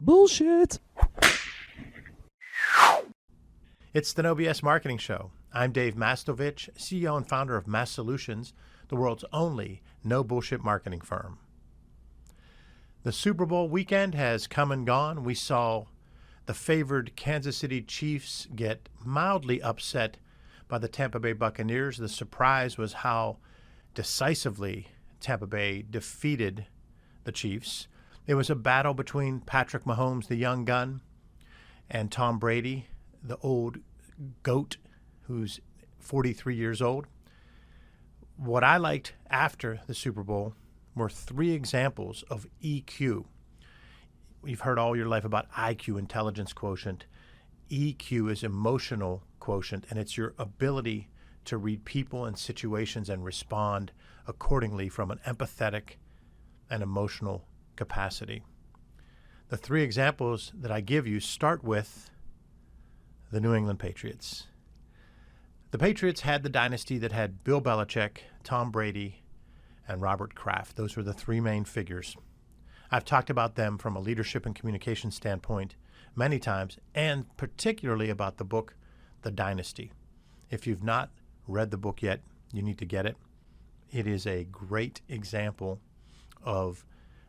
Bullshit. It's the No BS Marketing Show. I'm Dave Mastovich, CEO and founder of Massolutions, the world's only no bullshit marketing firm. The Super Bowl weekend has come and gone. We saw the favored Kansas City Chiefs get mildly upset by the Tampa Bay Buccaneers. The surprise was how decisively Tampa Bay defeated the Chiefs. It was a battle between Patrick Mahomes, the young gun, and Tom Brady, the old GOAT, who's 43 years old. What I liked after the Super Bowl were three examples of EQ. You've heard all your life about IQ, intelligence quotient. EQ is emotional quotient, and it's your ability to read people and situations and respond accordingly from an empathetic and emotional capacity. The three examples that I give you start with the New England Patriots. The Patriots had the dynasty that had Bill Belichick, Tom Brady, and Robert Kraft. Those were the three main figures. I've talked about them from a leadership and communication standpoint many times, and particularly about the book, The Dynasty. If you've not read the book yet, you need to get it. It is a great example of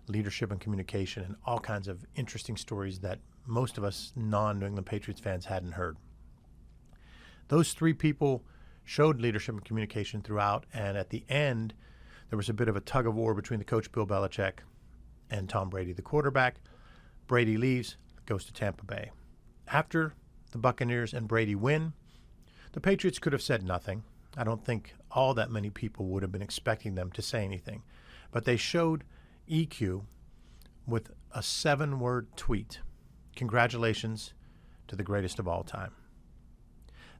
leadership and communication and all kinds of interesting stories that most of us non-New England Patriots fans hadn't heard. Those three people showed leadership and communication throughout, and at the end, there was a bit of a tug of war between the coach, Bill Belichick, and Tom Brady, the quarterback. Brady leaves, goes to Tampa Bay. After the Buccaneers and Brady win, the Patriots could have said nothing. I don't think all that many people would have been expecting them to say anything. But they showed EQ with a 7-word tweet. Congratulations to the greatest of all time.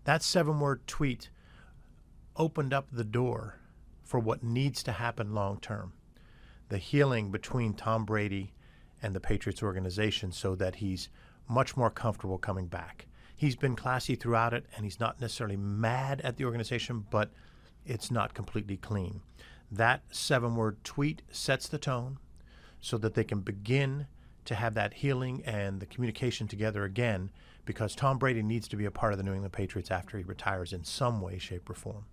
That 7-word tweet opened up the door for what needs to happen long term. The healing between Tom Brady and the Patriots organization so that he's much more comfortable coming back. He's been classy throughout it, and he's not necessarily mad at the organization, but it's not completely clean. That 7-word tweet sets the tone so that they can begin to have that healing and the communication together again, because Tom Brady needs to be a part of the New England Patriots after he retires in some way, shape, or form.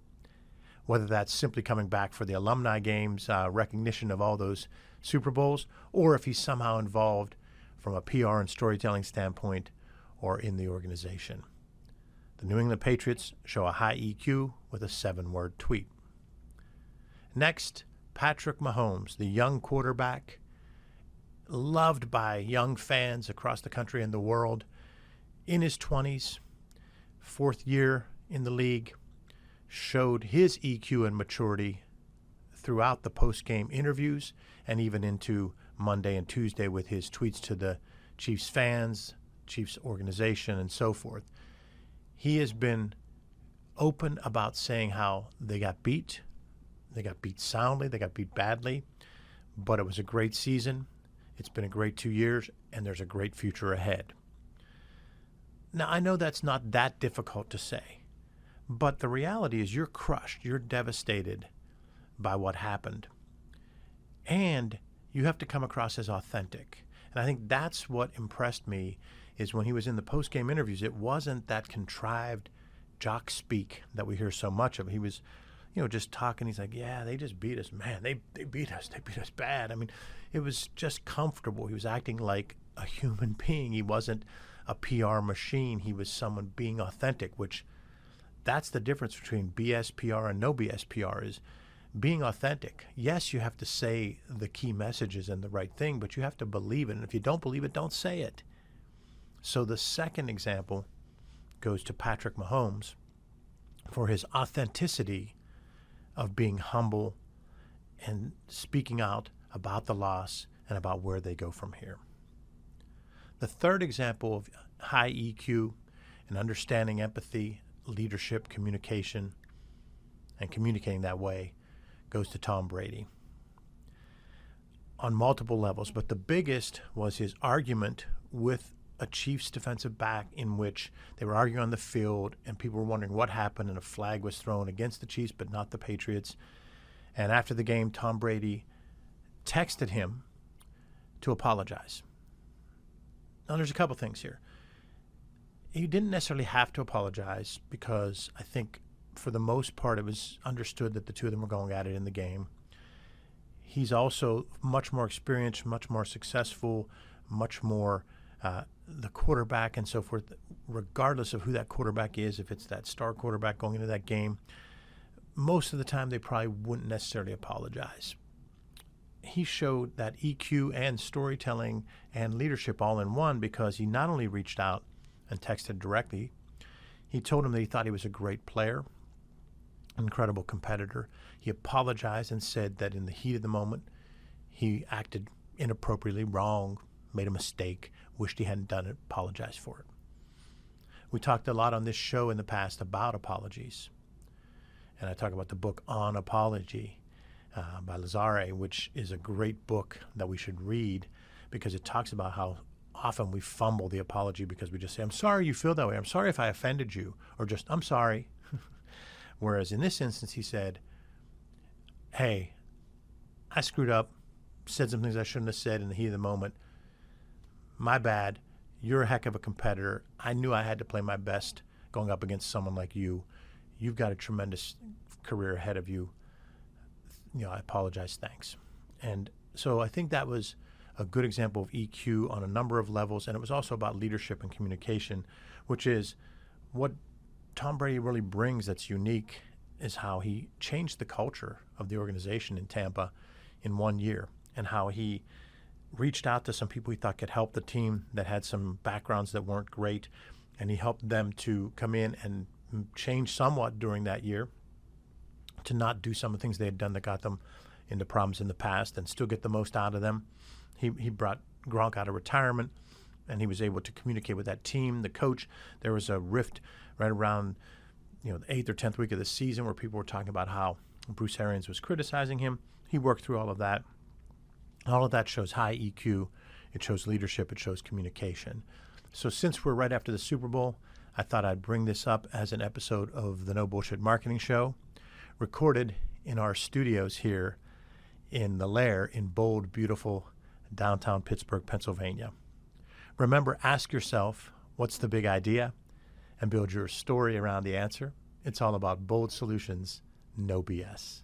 Whether that's simply coming back for the alumni games, recognition of all those Super Bowls, or if he's somehow involved from a PR and storytelling standpoint or in the organization. The New England Patriots show a high EQ with a 7-word tweet. Next, Patrick Mahomes, the young quarterback, loved by young fans across the country and the world, in his 20s, 4th year in the league, showed his EQ and maturity throughout the post-game interviews and even into Monday and Tuesday with his tweets to the Chiefs fans, Chiefs organization, and so forth. He has been open about saying how they got beat. They got beat soundly. They got beat badly. But it was a great season. It's been a great 2 years, and there's a great future ahead. Now, I know that's not that difficult to say, but the reality is you're crushed. You're devastated by what happened. And you have to come across as authentic. And I think that's what impressed me is when he was in the post-game interviews, it wasn't that contrived jock speak that we hear so much of. He was, just talking. He's like, yeah, they just beat us. Man, they beat us. They beat us bad. I mean, it was just comfortable. He was acting like a human being. He wasn't a PR machine. He was someone being authentic, which that's the difference between BS PR and no BS PR is being authentic. Yes, you have to say the key messages and the right thing, but you have to believe it. And if you don't believe it, don't say it. So the second example goes to Patrick Mahomes for his authenticity of being humble and speaking out about the loss and about where they go from here. The third example of high EQ and understanding empathy, leadership, communication, and communicating that way goes to Tom Brady on multiple levels. But the biggest was his argument with a Chiefs defensive back in which they were arguing on the field and people were wondering what happened, and a flag was thrown against the Chiefs but not the Patriots. And after the game, Tom Brady texted him to apologize. Now, there's a couple things here. He didn't necessarily have to apologize because I think for the most part it was understood that the two of them were going at it in the game. He's also much more experienced, much more successful, much more the quarterback and so forth. Regardless of who that quarterback is, if it's that star quarterback going into that game, most of the time they probably wouldn't necessarily apologize. He showed that EQ and storytelling and leadership all in one because he not only reached out and texted directly, he told him that he thought he was a great player, incredible competitor. He apologized and said that in the heat of the moment, he acted inappropriately, wrong, made a mistake, wished he hadn't done it, apologized for it. We talked a lot on this show in the past about apologies. And I talk about the book On Apology by Lazare, which is a great book that we should read because it talks about how often we fumble the apology because we just say, I'm sorry you feel that way. I'm sorry if I offended you, or just, I'm sorry. Whereas in this instance, he said, hey, I screwed up, said some things I shouldn't have said in the heat of the moment. My bad. You're a heck of a competitor. I knew I had to play my best going up against someone like you. You've got a tremendous career ahead of you. I apologize. Thanks. And so I think that was a good example of EQ on a number of levels. And it was also about leadership and communication, which is what Tom Brady really brings that's unique, is how he changed the culture of the organization in Tampa in 1 year, and how he reached out to some people he thought could help the team that had some backgrounds that weren't great, and he helped them to come in and change somewhat during that year to not do some of the things they had done that got them into problems in the past and still get the most out of them. He brought Gronk out of retirement, and he was able to communicate with that team, the coach. There was a rift right around the 8th or 10th week of the season where people were talking about how Bruce Arians was criticizing him. He worked through all of that. All of that shows high EQ. It shows leadership. It shows communication. So since we're right after the Super Bowl, I thought I'd bring this up as an episode of the No Bullshit Marketing Show, recorded in our studios here in the Lair in bold, beautiful downtown Pittsburgh, Pennsylvania. Remember, ask yourself, what's the big idea? And build your story around the answer. It's all about bold solutions, no BS.